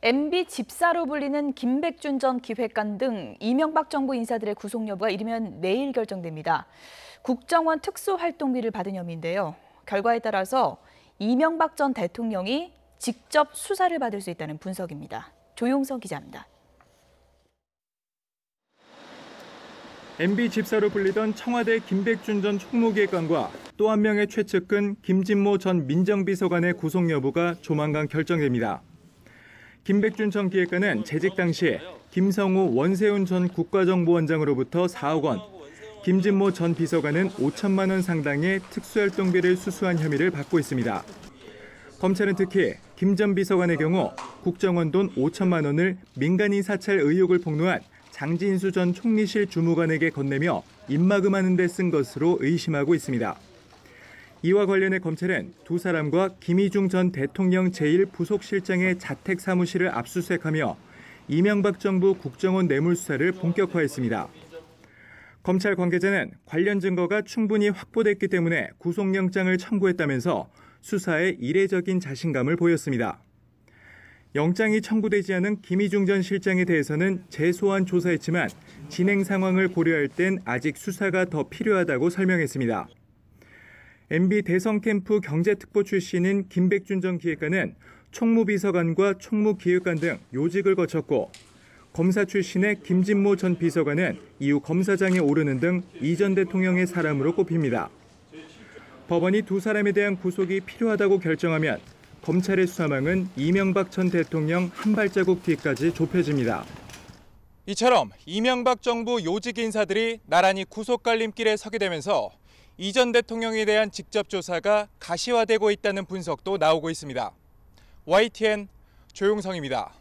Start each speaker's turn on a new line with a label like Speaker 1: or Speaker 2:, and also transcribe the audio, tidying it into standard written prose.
Speaker 1: MB 집사로 불리는 김백준 전 기획관 등 이명박 정부 인사들의 구속 여부가 이르면 내일 결정됩니다. 국정원 특수활동비를 받은 혐의인데요. 결과에 따라서 이명박 전 대통령이 직접 수사를 받을 수 있다는 분석입니다. 조용석 기자입니다.
Speaker 2: MB 집사로 불리던 청와대 김백준 전 총무기획관과 또 한 명의 최측근 김진모 전 민정비서관의 구속 여부가 조만간 결정됩니다. 김백준 전 기획관은 재직 당시 김성우 원세훈 전 국가정보원장으로부터 4억 원, 김진모 전 비서관은 5천만 원 상당의 특수활동비를 수수한 혐의를 받고 있습니다. 검찰은 특히 김 전 비서관의 경우 국정원 돈 5천만 원을 민간인 사찰 의혹을 폭로한 장진수 전 총리실 주무관에게 건네며 입막음하는 데 쓴 것으로 의심하고 있습니다. 이와 관련해 검찰은 두 사람과 김희중 전 대통령 제1부속실장의 자택 사무실을 압수수색하며 이명박 정부 국정원 뇌물수사를 본격화했습니다. 검찰 관계자는 관련 증거가 충분히 확보됐기 때문에 구속영장을 청구했다면서 수사에 이례적인 자신감을 보였습니다. 영장이 청구되지 않은 김희중 전 실장에 대해서는 재소환 조사했지만 진행 상황을 고려할 땐 아직 수사가 더 필요하다고 설명했습니다. MB 대선 캠프 경제특보 출신인 김백준 전 기획관은 총무비서관과 총무기획관 등 요직을 거쳤고 검사 출신의 김진모 전 비서관은 이후 검사장에 오르는 등 이 전 대통령의 사람으로 꼽힙니다. 법원이 두 사람에 대한 구속이 필요하다고 결정하면 검찰의 수사망은 이명박 전 대통령 한 발자국 뒤까지 좁혀집니다.
Speaker 3: 이처럼 이명박 정부 요직 인사들이 나란히 구속 갈림길에 서게 되면서 이 전 대통령에 대한 직접 조사가 가시화되고 있다는 분석도 나오고 있습니다. YTN 조용성입니다.